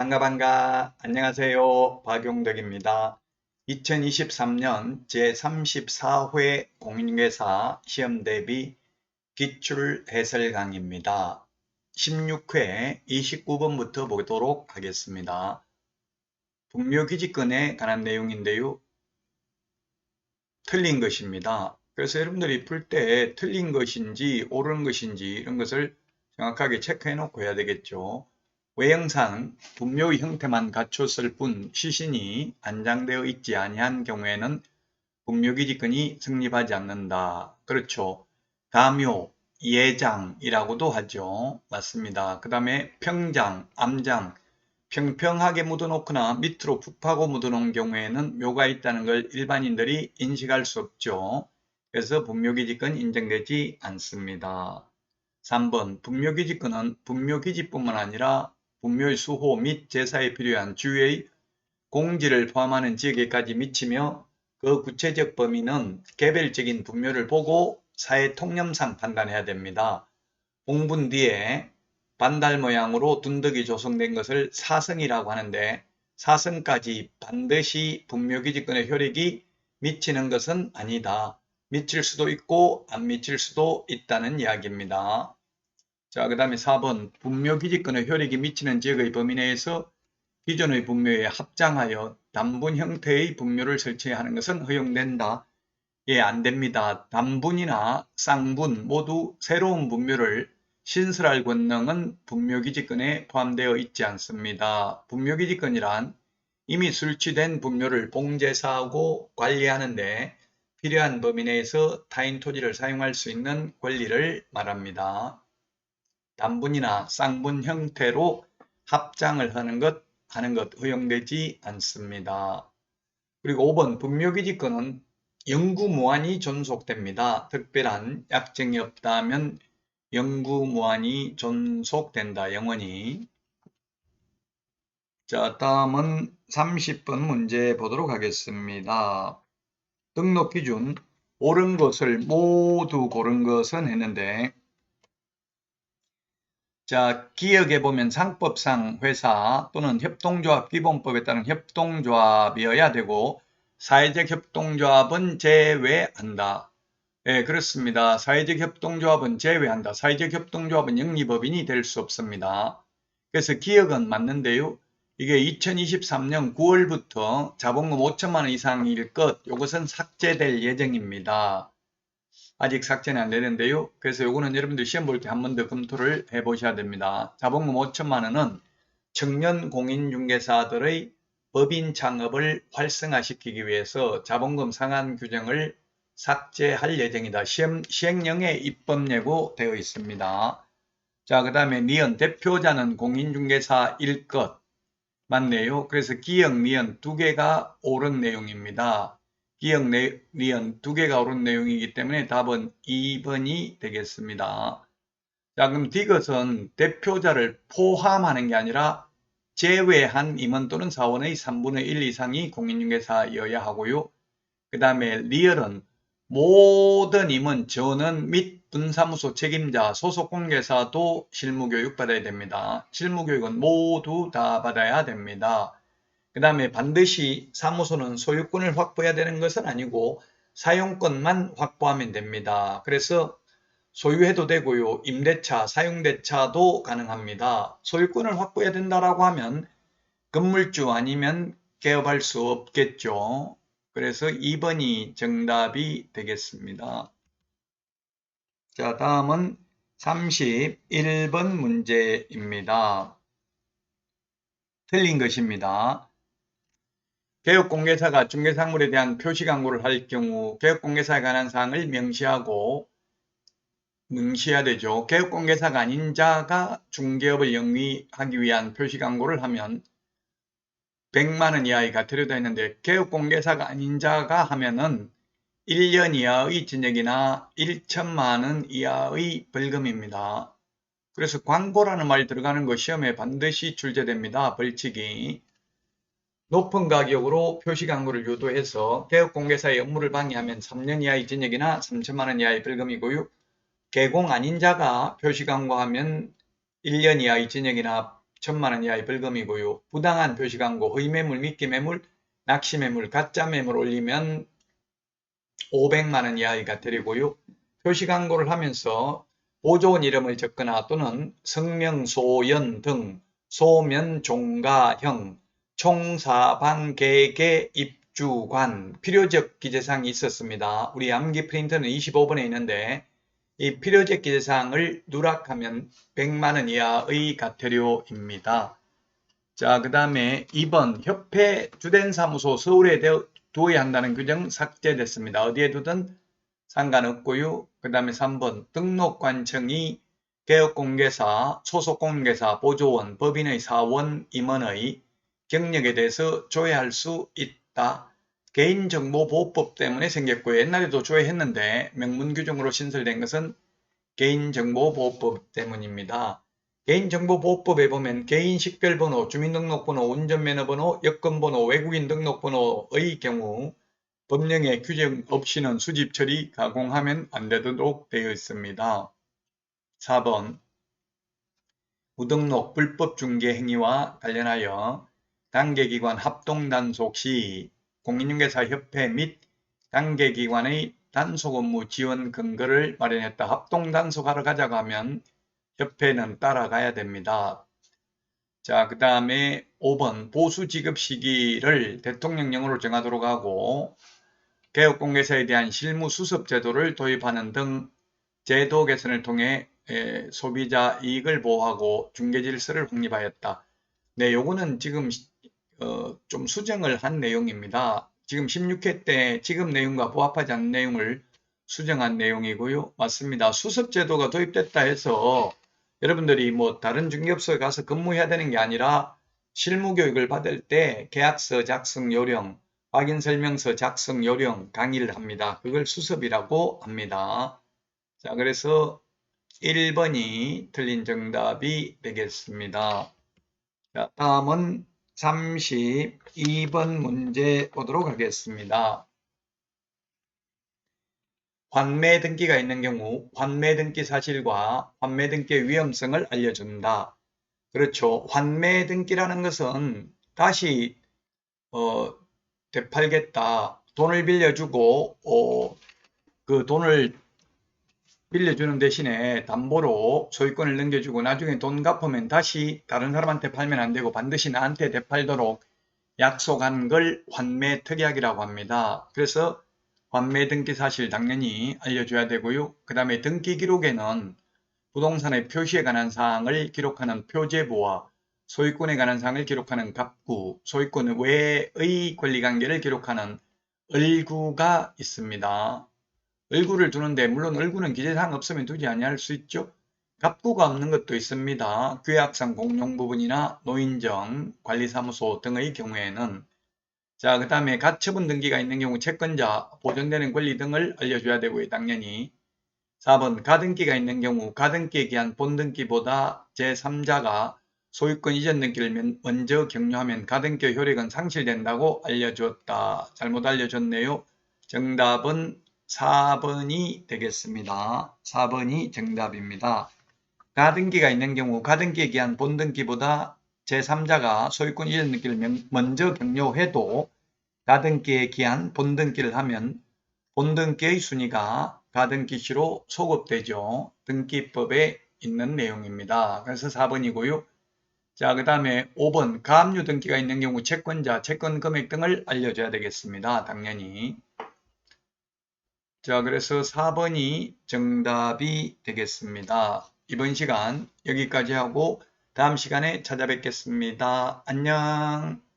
반가. 안녕하세요. 박용덕입니다. 2023년 제34회 공인중개사 시험 대비 기출 해설 강의입니다. 16회 29번부터 보도록 하겠습니다. 분묘기지권에 관한 내용인데요. 틀린 것입니다. 그래서 여러분들이 풀 때 틀린 것인지 옳은 것인지 이런 것을 정확하게 체크해 놓고 해야 되겠죠. 외형상 분묘의 형태만 갖췄을 뿐 시신이 안장되어 있지 아니한 경우에는 분묘기지권이 성립하지 않는다. 그렇죠. 가묘, 예장이라고도 하죠. 맞습니다. 그 다음에 평장, 암장, 평평하게 묻어놓거나 밑으로 푹 파고 묻어놓은 경우에는 묘가 있다는 걸 일반인들이 인식할 수 없죠. 그래서 분묘기지권 인정되지 않습니다. 3번 분묘기지권은 분묘기지뿐만 아니라 분묘의 수호 및 제사에 필요한 주요의 공지를 포함하는 지역에까지 미치며 그 구체적 범위는 개별적인 분묘를 보고 사회 통념상 판단해야 됩니다. 공분 뒤에 반달 모양으로 둔덕이 조성된 것을 사성이라고 하는데 사성까지 반드시 분묘기지권의 효력이 미치는 것은 아니다. 미칠 수도 있고 안 미칠 수도 있다는 이야기입니다. 자, 그 다음에 4번 분묘기지권의 효력이 미치는 지역의 범위 내에서 기존의 분묘에 합장하여 단분 형태의 분묘를 설치하는 것은 허용된다. 예, 안 됩니다. 단분이나 쌍분 모두 새로운 분묘를 신설할 권능은 분묘기지권에 포함되어 있지 않습니다. 분묘기지권이란 이미 설치된 분묘를 봉제사하고 관리하는데 필요한 범위 내에서 타인 토지를 사용할 수 있는 권리를 말합니다. 단분이나 쌍분 형태로 합장을 하는 것 허용되지 않습니다. 그리고 5번 분묘기지권은 영구무한히 존속됩니다. 특별한 약정이 없다면 영구무한히 존속된다. 영원히. 자, 다음은 30번 문제 보도록 하겠습니다. 등록 기준 옳은 것을 모두 고른 것은 했는데 자, 기억해 보면 상법상 회사 또는 협동조합 기본법에 따른 협동조합이어야 되고 사회적 협동조합은 제외한다. 예, 그렇습니다. 사회적 협동조합은 제외한다. 사회적 협동조합은 영리법인이 될 수 없습니다. 그래서 기억은 맞는데요. 이게 2023년 9월부터 자본금 5천만 원 이상일 것, 이것은 삭제될 예정입니다. 아직 삭제는 안 되는데요. 그래서 요거는 여러분들 시험 볼 때 한 번 더 검토를 해 보셔야 됩니다. 자본금 5천만 원은 청년 공인중개사들의 법인 창업을 활성화시키기 위해서 자본금 상한 규정을 삭제할 예정이다. 시행령에 입법 예고되어 있습니다. 자, 그 다음에 니은 대표자는 공인중개사일 것 맞네요. 그래서 기역, 니은 두 개가 옳은 내용입니다. 기역, 니은 두 개가 옳은 내용이기 때문에 답은 2번이 되겠습니다. 자, 그럼 디귿은 대표자를 포함하는 게 아니라 제외한 임원 또는 사원의 3분의 1 이상이 공인중개사여야 하고요. 그 다음에 리얼은 모든 임원, 전원 및 분사무소 책임자, 소속공개사도 실무교육 받아야 됩니다. 실무교육은 모두 다 받아야 됩니다. 그 다음에 반드시 사무소는 소유권을 확보해야 되는 것은 아니고 사용권만 확보하면 됩니다. 그래서 소유해도 되고요. 임대차, 사용대차도 가능합니다. 소유권을 확보해야 된다라고 하면 건물주 아니면 개업할 수 없겠죠. 그래서 2번이 정답이 되겠습니다. 자, 다음은 31번 문제입니다. 틀린 것입니다. 개업공개사가 중개사물에 대한 표시광고를 할 경우 개업공개사에 관한 사항을 명시해야 되죠. 개업공개사가 아닌 자가 중개업을 영위하기 위한 표시광고를 하면 100만 원 이하의 과태료가 되는데 개업공개사가 아닌 자가 하면은 1년 이하의 징역이나 1천만 원 이하의 벌금입니다. 그래서 광고라는 말이 들어가는 거 시험에 반드시 출제됩니다. 벌칙이. 높은 가격으로 표시광고를 유도해서 개업공개사의 업무를 방해하면 3년 이하의 징역이나 3천만 원 이하의 벌금이고요. 개공 아닌 자가 표시광고하면 1년 이하의 징역이나 1,000만 원 이하의 벌금이고요. 부당한 표시광고, 허위매물, 미끼매물, 낚시매물, 가짜매물 올리면 500만 원 이하의 과태료고요. 표시광고를 하면서 보조원 이름을 적거나 또는 성명, 소연 등 소면, 종가형, 총사방, 계계, 입주관, 필요적 기재사항이 있었습니다. 우리 암기 프린터는 25번에 있는데 이 필요적 기재사항을 누락하면 100만 원 이하의 과태료입니다. 자, 그 다음에 2번 협회 주된 사무소 서울에 두어야 한다는 규정 삭제됐습니다. 어디에 두든 상관없고요. 그 다음에 3번 등록관청이 개업공개사, 소속공개사, 보조원, 법인의 사원, 임원의 경력에 대해서 조회할 수 있다. 개인정보보호법 때문에 생겼고요. 옛날에도 조회했는데 명문규정으로 신설된 것은 개인정보보호법 때문입니다. 개인정보보호법에 보면 개인 식별번호, 주민등록번호, 운전면허번호, 여권번호, 외국인 등록번호의 경우 법령에 규정 없이는 수집 처리, 가공하면 안 되도록 되어 있습니다. 4번 무등록 불법 중개 행위와 관련하여 단계기관 합동단속 시 공인중개사협회 및 단계기관의 단속 업무 지원 근거를 마련했다. 합동단속하러 가자고 하면 협회는 따라가야 됩니다. 자, 그 다음에 5번 보수 지급 시기를 대통령령으로 정하도록 하고 개업공개사에 대한 실무 수습 제도를 도입하는 등 제도 개선을 통해 소비자 이익을 보호하고 중개 질서를 확립하였다. 네, 요거는 지금 좀 수정을 한 내용입니다. 지금 16회 때 지금 내용과 부합하지 않는 내용을 수정한 내용이고요. 맞습니다. 수습 제도가 도입됐다 해서 여러분들이 뭐 다른 중개업소에 가서 근무해야 되는 게 아니라 실무 교육을 받을 때 계약서 작성 요령, 확인설명서 작성 요령 강의를 합니다. 그걸 수습이라고 합니다. 자, 그래서 1번이 틀린 정답이 되겠습니다. 자, 다음은 32번 문제 보도록 하겠습니다. 환매 등기가 있는 경우 환매 등기 사실과 환매 등기의 위험성을 알려준다. 그렇죠. 환매 등기라는 것은 다시 되팔겠다. 돈을 빌려주고 그 돈을 빌려주는 대신에 담보로 소유권을 넘겨주고 나중에 돈 갚으면 다시 다른 사람한테 팔면 안 되고 반드시 나한테 되팔도록 약속한 걸 환매 특약이라고 합니다. 그래서 환매 등기 사실 당연히 알려줘야 되고요. 그 다음에 등기 기록에는 부동산의 표시에 관한 사항을 기록하는 표제부와 소유권에 관한 사항을 기록하는 갑구, 소유권 외의 권리관계를 기록하는 을구가 있습니다. 을구를 두는데 물론 을구는 기재사항 없으면 두지 아니할 수 있죠. 갑구가 없는 것도 있습니다. 규약상 공용 부분이나 노인정, 관리사무소 등의 경우에는 자, 그 다음에 가처분 등기가 있는 경우 채권자, 보존되는 권리 등을 알려줘야 되고요. 당연히 4번 가등기가 있는 경우 가등기에 기한 본등기보다 제3자가 소유권 이전 등기를 먼저 격려하면 가등기의 효력은 상실된다고 알려줬다. 잘못 알려줬네요. 정답은 4번이 되겠습니다. 4번이 정답입니다. 가등기가 있는 경우 가등기에 기한 본등기보다 제3자가 소유권 이전 등기를 먼저 격려해도 가등기에 기한 본등기를 하면 본등기의 순위가 가등기시로 소급되죠. 등기법에 있는 내용입니다. 그래서 4번이고요. 자, 그 다음에 5번 가압류 등기가 있는 경우 채권자, 채권 금액 등을 알려줘야 되겠습니다. 당연히. 자, 그래서 4번이 정답이 되겠습니다. 이번 시간 여기까지 하고 다음 시간에 찾아뵙겠습니다. 안녕.